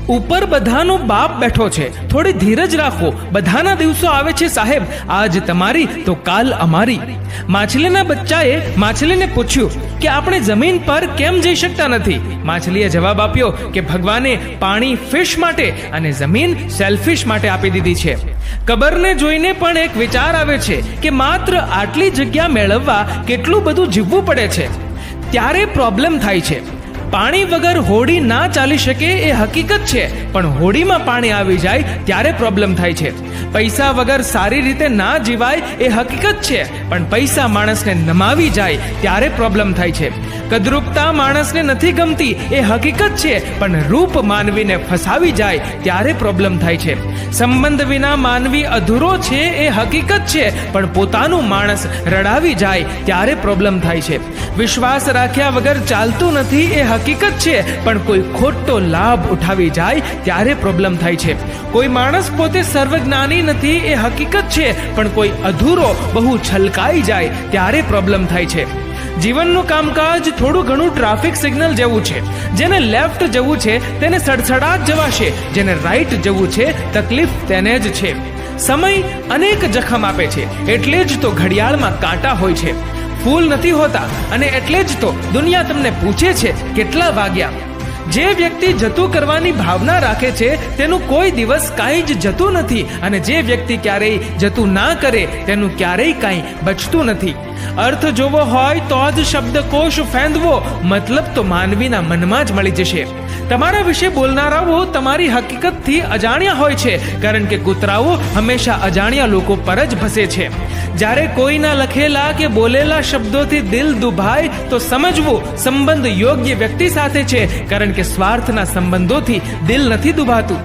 ઉપર બધાનો બાપ બેઠો છે, થોડી ધીરજ રાખો, બધાના દિવસો આવે છે સાહેબ, આજ તમારી તો કાલ અમારી. માછલીના બચ્ચાએ માછલીને પૂછ્યું કે આપણે જમીન પર કેમ જઈ શકતા નથી? માછલીએ જવાબ આપ્યો કે ભગવાને પાણી ફિશ માટે અને જમીન સેલફિશ માટે આપી દીધી છે. કબરને જોઈને પણ એક વિચાર આવે છે કે માત્ર આટલી જગ્યા મેળવવા કેટલું બધું જીવવું પડે છે. ત્યારે પ્રોબ્લેમ થાય છે. પાણી વગર હોડી ના ચાલી શકે એ હકીકત છે, પણ હોડીમાં પાણી આવી જાય ત્યારે પ્રોબ્લેમ થાય છે. પૈસા વગર સારી રીતે ના જીવાય એ હકીકત છે, પણ પૈસા માણસને નમાવી જાય ત્યારે પ્રોબ્લેમ થાય છે. કદરૂપતા માણસને નથી ગમતી એ હકીકત છે, પણ રૂપ માનવીને ફસાવી જાય ત્યારે પ્રોબ્લેમ થાય છે. સંબંધ વિના માનવી અધૂરો છે એ હકીકત છે, પણ પોતાનું માણસ રડાવી જાય ત્યારે પ્રોબ્લેમ થાય છે. વિશ્વાસ રાખ્યા વગર ચાલતું નથી એ હકીકત છે, પણ કોઈ ખોટો લાભ ઉઠાવી જાય ત્યારે પ્રોબ્લેમ થાય છે. કોઈ માણસ પોતે સર્વજ્ઞાની નથી એ હકીકત છે, પણ કોઈ અધૂરો બહુ છલકાઈ જાય ત્યારે પ્રોબ્લેમ થાય છે. જીવનનું કામકાજ થોડું ઘણું ટ્રાફિક સિગ્નલ જેવું છે. જેને લેફ્ટ જવું છે તેને સડસડાટ જવાશે, જેને રાઈટ જવું છે તકલીફ તેને જ છે. સમય અનેક જખમ આપે છે, એટલે જ તો ઘડિયાળમાં કાંટા હોય છે, ફૂલ નથી હોતા, અને એટલે જ તો દુનિયા તમને પૂછે છે કેટલા વાગ્યા. જે વ્યક્તિ જતું કરવાની ભાવના રાખે છે તેનું કોઈ દિવસ કાંઈ જ જતું નથી, અને જે વ્યક્તિ ક્યારેય જતું ના કરે તેનું ક્યારેય કાંઈ બચતું નથી. અર્થ જોવો હોય તો જ શબ્દકોશ ફેંદવો, મતલબ તો માનવીના મનમાં જ મળી જશે. તમારા વિશે બોલનારાઓ તમારી હકીકતથી અજાણ્યા હોય છે, કારણ કે કૂતરાઓ હંમેશા અજાણ્યા લોકો પર જ ભસે છે. જ્યારે કોઈના લખેલા કે બોલેલા શબ્દોથી દિલ દુભાય તો સમજવું સંબંધ યોગ્ય વ્યક્તિ સાથે છે, કારણ કે સ્વાર્થના સંબંધોથી દિલ નથી દુભાતું.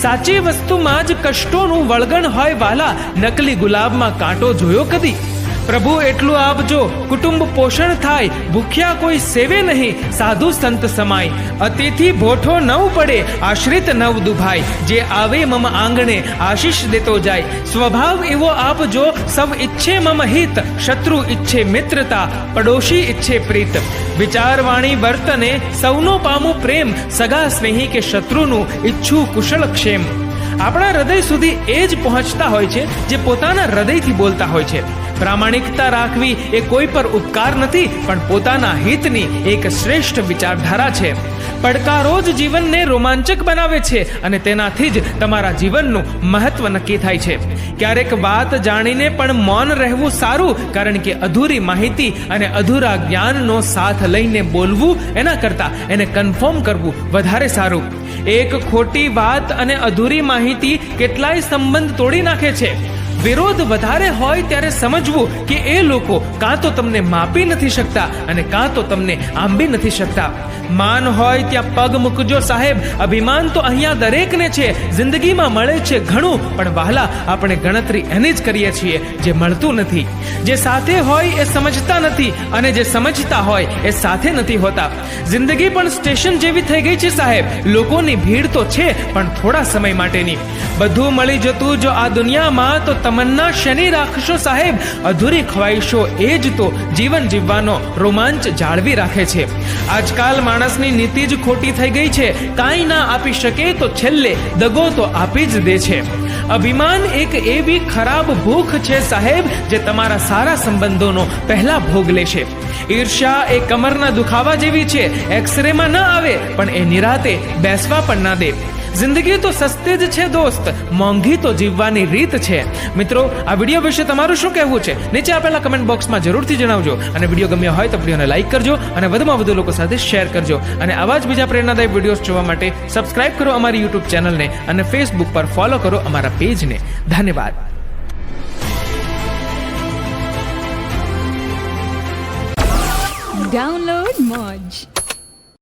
સાચી વસ્તુમાં જ કષ્ટોનું વળગણ હોય વાલા, નકલી ગુલાબમાં કાંટો જોયો કદી? પ્રભુ એટલું આપજો કુટુંબ પોષણ થાય, ભૂખ્યા કોઈ સેવે નહીં, સાધુ સંત સમાય. અતિથિ ભોઠો નવ પડે, આશ્રિત નવ દુભાય, જે આવે મમ આંગણે આશીષ દેતો જાય. સ્વભાવ એવો આપજો સૌ ઈચ્છે મમ હિત, શત્રુ ઈચ્છે મિત્રતા, પડોશી ઈચ્છે પ્રીત. વિચારવાણી વર્તને સૌનો પામું પ્રેમ, સગા સ્નેહી કે શત્રુનું ઈચ્છું કુશળ ક્ષેમ. આપણા હૃદય સુધી એ જ પહોંચતા હોય છે જે પોતાના હૃદયથી બોલતા હોય છે. પ્રામાણિકતા રાખવી એ કોઈ પર ઉપકાર નથી, પણ પોતાના હિતની એક શ્રેષ્ઠ વિચારધારા છે. પડકારો જ જીવનને રોમાંચક બનાવે છે, અને તેનાથી જ તમારા જીવનનું મહત્વ નક્કી થાય છે. ક્યારેક વાત જાણીને પણ મૌન રહેવું સારું, કારણ કે અધૂરી માહિતી અને અધૂરા જ્ઞાનનો સાથ લઈને બોલવું એના કરતાં એને કન્ફર્મ કરવું વધારે સારું. એક ખોટી વાત અને અધૂરી માહિતી કેટલાય સંબંધ તોડી નાખે છે. વિરોધ વધારે હોય ત્યારે સમજવું કે એ લોકો કાં તો તમને માપી નથી શકતા અને કાં તો તમને આંબી નથી શકતા. માન હોય ત્યાં પગ મૂકજો સાહેબ, અભિમાન તો અહીંયા દરેકને છે. જિંદગીમાં મળે છે ઘણું, પણ વહાલા આપણે ગણતરી એની જ કરીએ છીએ જે મળતું નથી. જે સાથે હોય એ સમજતા નથી, અને જે સમજતા હોય એ સાથે નથી હોતા. જિંદગી પણ સ્ટેશન જેવી થઈ ગઈ છે સાહેબ. લોકોની ભીડ તો છે, પણ થોડા સમય માટેની. બધું મળી જતું જો આ દુનિયામાં તો તમન્ના શેની રાખશો સાહેબ? અધૂરી ખ્વાહિશો એ જ તો જીવન જીવવાનો રોમાંચ જાળવી રાખે છે. આજકાલ માણસની નીતિ જ ખોટી થઈ ગઈ છે. કાંઈ ના આપી શકે તો છેલ્લે દગો તો આપી જ દે છે. અભિમાન એક એવી ખરાબ ભૂખ છે સાહેબ, જે તમારા સારા સંબંધોનો પહેલા ભોગ લેશે. ઈર્ષ્યા એ કમરના દુખાવા જેવી છે, એક્સરેમાં ન આવે પણ એ નિરાતે બેસવા પણ ના દે. જિંદગી તો સસ્તી જ છે દોસ્ત, મોંઘી તો જીવવાની રીત છે. મિત્રો, આ વિડીયો વિશે તમારું શું કહેવું છે? નીચે આપેલા કમેન્ટ બોક્સમાં જરૂરથી જણાવજો. અને વિડીયો ગમ્યો હોય તો વિડીયોને લાઈક કરજો, અને વધુમાં વધુ લોકો સાથે શેર કરજો. અને આવા જ બીજા પ્રેરણાદાયક વિડીયોઝ જોવા માટે સબસ્ક્રાઇબ કરો અમારી યુટ્યુબ ચેનલને, અને ફેસબુક પર ફોલો કરો અમારા પેજને. ધન્યવાદ. Download Moj.